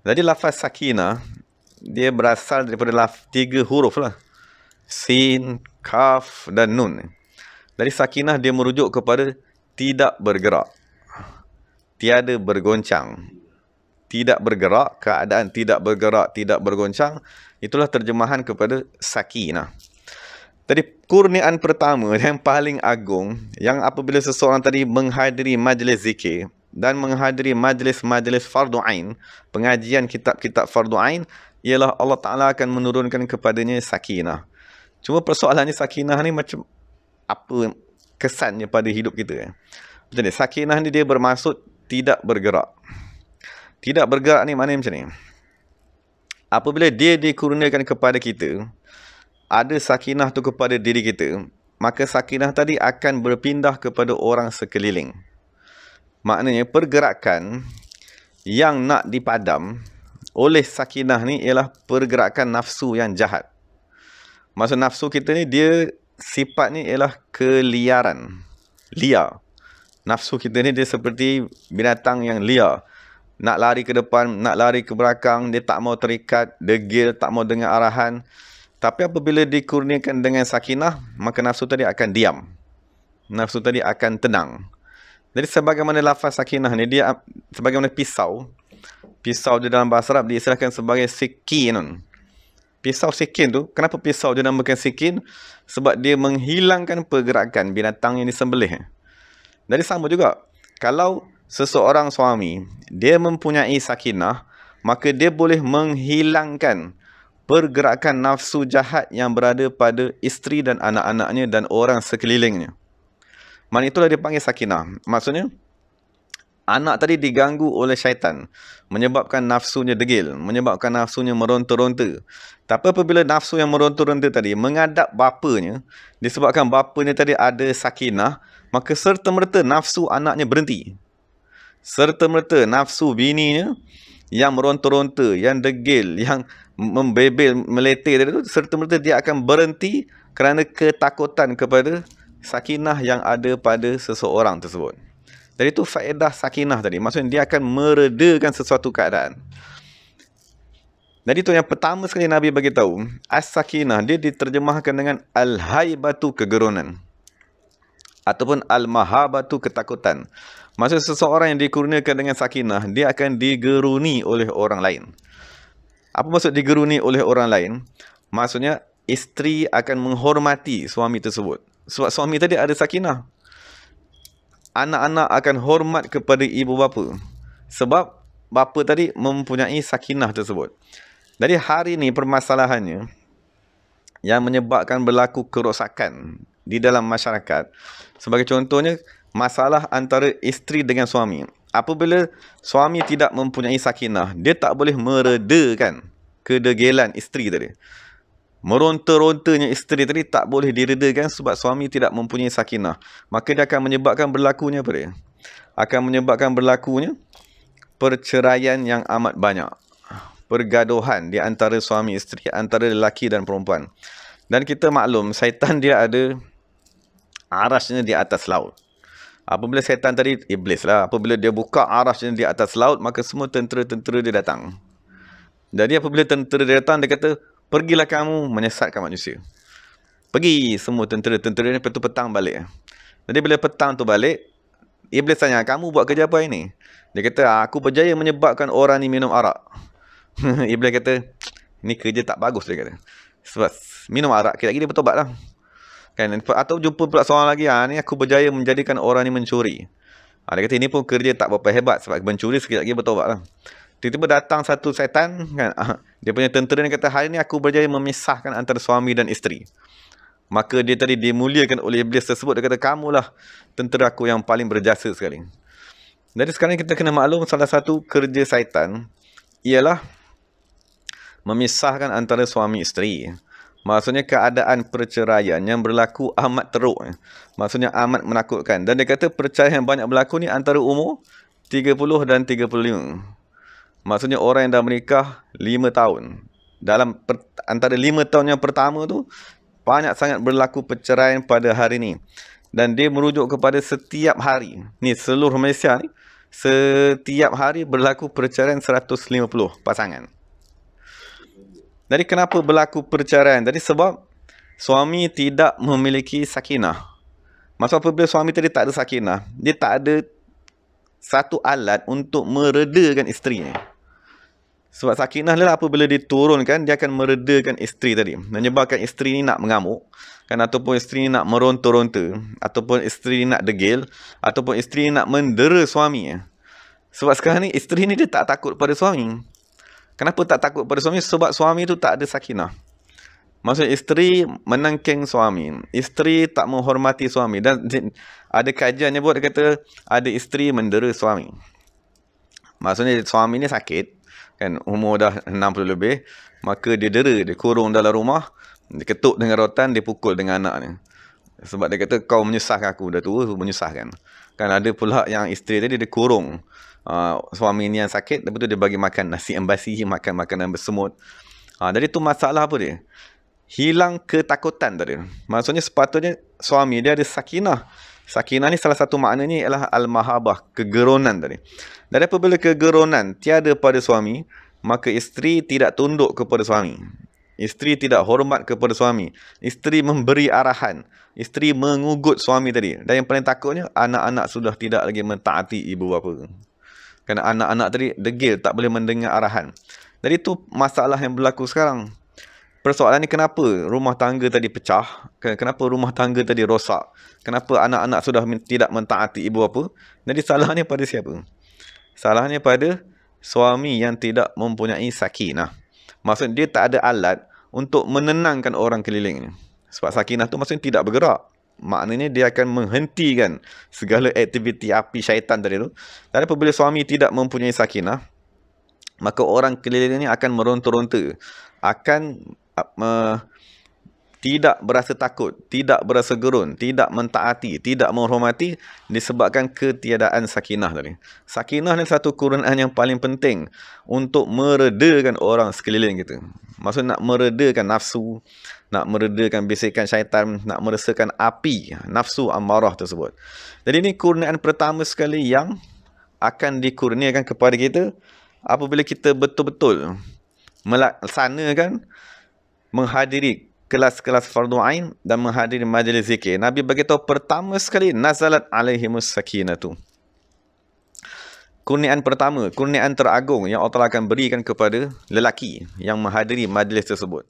Jadi lafaz sakinah dia berasal daripada 3 huruf lah. Sin, kaf dan nun. Jadi sakinah dia merujuk kepada tidak bergerak, tiada bergoncang. Tidak bergerak, keadaan tidak bergerak, tidak bergoncang, itulah terjemahan kepada sakinah. Tadi kurniaan pertama yang paling agung, yang apabila seseorang tadi menghadiri majlis zikir dan menghadiri majlis-majlis fardu ain, pengajian kitab-kitab fardu ain, ialah Allah Ta'ala akan menurunkan kepadanya sakinah. Cuma persoalannya sakinah ni macam apa kesannya pada hidup kita. Macam ni, sakinah ni dia bermaksud tidak bergerak. Tidak bergerak ni maknanya macam ni. Apabila dia dikurniakan kepada kita, ada sakinah tu kepada diri kita, maka sakinah tadi akan berpindah kepada orang sekeliling. Maknanya pergerakan yang nak dipadam oleh sakinah ni ialah pergerakan nafsu yang jahat. Maksud nafsu kita ni dia sifat ni ialah keliaran, liar. Nafsu kita ni dia seperti binatang yang liar. Nak lari ke depan, nak lari ke belakang, dia tak mau terikat, degil, tak mau dengar arahan. Tapi apabila dikurniakan dengan sakinah, maka nafsu tadi akan diam. Nafsu tadi akan tenang. Jadi sebagaimana lafaz sakinah ni, dia sebagaimana pisau. Pisau di dalam bahasa Arab diistilahkan sebagai sikin. Pisau sikin tu, kenapa pisau dinamakan sikin? Sebab dia menghilangkan pergerakan binatang yang disembelih. Jadi sama juga, kalau seseorang suami, dia mempunyai sakinah, maka dia boleh menghilangkan pergerakan nafsu jahat yang berada pada isteri dan anak-anaknya dan orang sekelilingnya. Maksudnya itulah dia panggil sakinah. Maksudnya, anak tadi diganggu oleh syaitan, menyebabkan nafsunya degil, menyebabkan nafsunya meronta-ronta. Tapi apabila nafsu yang meronta-ronta tadi menghadap bapanya, disebabkan bapanya tadi ada sakinah, maka serta-merta nafsu anaknya berhenti. Serta-merta nafsu bininya yang meronta-ronta, yang degil, yang membebel, meletih tadi tu, serta-merta dia akan berhenti kerana ketakutan kepada sakinah yang ada pada seseorang tersebut. Jadi itu faedah sakinah tadi. Maksudnya dia akan meredakan sesuatu keadaan. Jadi itu yang pertama sekali Nabi bagi tahu, as-sakinah dia diterjemahkan dengan al-haibatu, kegerunan, ataupun al-mahabatu, ketakutan. Maksud seseorang yang dikurniakan dengan sakinah, dia akan digeruni oleh orang lain. Apa maksud digeruni oleh orang lain? Maksudnya isteri akan menghormati suami tersebut. Sebab suami tadi ada sakinah. Anak-anak akan hormat kepada ibu bapa. Sebab bapa tadi mempunyai sakinah tersebut. Jadi hari ini permasalahannya yang menyebabkan berlaku kerosakan di dalam masyarakat. Sebagai contohnya, masalah antara isteri dengan suami. Apabila suami tidak mempunyai sakinah, dia tak boleh meredakan kedegilan isteri tadi. Meronta-rontanya isteri tadi tak boleh diredakan sebab suami tidak mempunyai sakinah. Maka dia akan menyebabkan berlakunya apa dia? Akan menyebabkan berlakunya perceraian yang amat banyak. Pergaduhan di antara suami isteri, antara lelaki dan perempuan. Dan kita maklum, syaitan dia ada arasnya di atas laut. Apabila syaitan tadi, iblis lah, apabila dia buka arasnya di atas laut, maka semua tentera-tentera dia datang. Jadi apabila tentera dia datang, dia kata, pergilah kamu menyesatkan manusia. Pergi semua tentera-tentera ni, lepas tu petang balik. Jadi bila petang tu balik, iblis tanya, kamu buat kerja apa ini? Dia kata, aku berjaya menyebabkan orang ni minum arak. Iblis kata, ni kerja tak bagus, dia kata. Sebab minum arak, kira-kira dia bertobat lah. Kan? Atau jumpa pula seorang lagi, ni aku berjaya menjadikan orang ni mencuri. Dia kata, ini pun kerja tak berapa hebat, sebab mencuri sekejap lagi bertobat lah. Tiba-tiba datang satu syaitan, kan? Dia punya tentera ni kata, hari ni aku berjaya memisahkan antara suami dan isteri. Maka dia tadi dimuliakan oleh iblis tersebut. Dia kata, kamulah tentera aku yang paling berjasa sekali. Jadi sekarang kita kena maklum, salah satu kerja syaitan ialah memisahkan antara suami isteri. Maksudnya keadaan perceraian yang berlaku amat teruk. Maksudnya amat menakutkan. Dan dia kata perceraian yang banyak berlaku ni antara umur 30 dan 35. Maksudnya orang yang dah menikah 5 tahun. Antara 5 tahun yang pertama tu, banyak sangat berlaku perceraian pada hari ni. Dan dia merujuk kepada setiap hari. Ni seluruh Malaysia ni, Setiap hari berlaku perceraian 150 pasangan. Jadi kenapa berlaku perceraian? Jadi sebab suami tidak memiliki sakinah. Maksud apabila suami tadi tak ada sakinah, dia tak ada satu alat untuk meredakan isterinya. Sebab sakinah adalah apabila diturunkan, dia akan meredakan isteri tadi. Menyebabkan isteri ni nak mengamuk, kan, ataupun isteri ni nak meronta-ronta, ataupun isteri ni nak degil, ataupun isteri ni nak mendera suami. Sebab sekarang ni isteri ni dia tak takut pada suami. Kenapa tak takut pada suami? Sebab suami tu tak ada sakinah. Maksudnya isteri menangking suami, isteri tak menghormati suami. Dan ada kajian yang buat, dia kata ada isteri mendera suami. Maksudnya suami ni sakit, kan, umur dah 60 lebih, maka dia dera, dia kurung dalam rumah, dia ketuk dengan rotan, dia pukul dengan anak ni. Sebab dia kata kau menyusahkan aku, dah tua menyusahkan. Kan ada pula yang isteri tadi dia kurung suami ni yang sakit, lepas tu dia bagi makan nasi embasi, makan makanan bersemut. Jadi tu masalah apa dia? Hilang ketakutan tadi. Maksudnya sepatutnya suami dia ada sakinah. Sakinah ni salah satu maknanya ialah al-mahabah, kegeronan tadi. Dan apabila kegeronan tiada pada suami, maka isteri tidak tunduk kepada suami. Isteri tidak hormat kepada suami. Isteri memberi arahan. Isteri mengugut suami tadi. Dan yang paling takutnya, anak-anak sudah tidak lagi mentaati ibu bapa. Kerana anak-anak tadi degil, tak boleh mendengar arahan. Jadi itu masalah yang berlaku sekarang. Persoalan ni kenapa rumah tangga tadi pecah? Kenapa rumah tangga tadi rosak? Kenapa anak-anak sudah tidak mentaati ibu bapa? Jadi salahnya pada siapa? Salahnya pada suami yang tidak mempunyai sakinah. Maksudnya dia tak ada alat untuk menenangkan orang kelilingnya. Sebab sakinah tu maksudnya tidak bergerak. Maknanya dia akan menghentikan segala aktiviti api syaitan tadi tu. Dan apabila suami tidak mempunyai sakinah, maka orang kelilingnya akan meronta-ronta, akan tidak berasa takut, tidak berasa gerun, tidak mentaati, tidak menghormati, disebabkan ketiadaan sakinah tadi. Sakinah ni satu kegunaan yang paling penting untuk meredakan orang sekeliling kita. Maksud nak meredakan nafsu, nak meredakan bisikan syaitan, nak meresakan api nafsu amarah tersebut. Jadi ini kurniaan pertama sekali yang akan dikurniakan kepada kita apabila kita betul-betul melaksanakan menghadiri kelas-kelas fardu ain dan menghadiri majlis zikir. Nabi beritahu pertama sekali nazalat alaihimus sakinatu. Kurniaan pertama, kurniaan teragung yang Allah akan berikan kepada lelaki yang menghadiri majlis tersebut.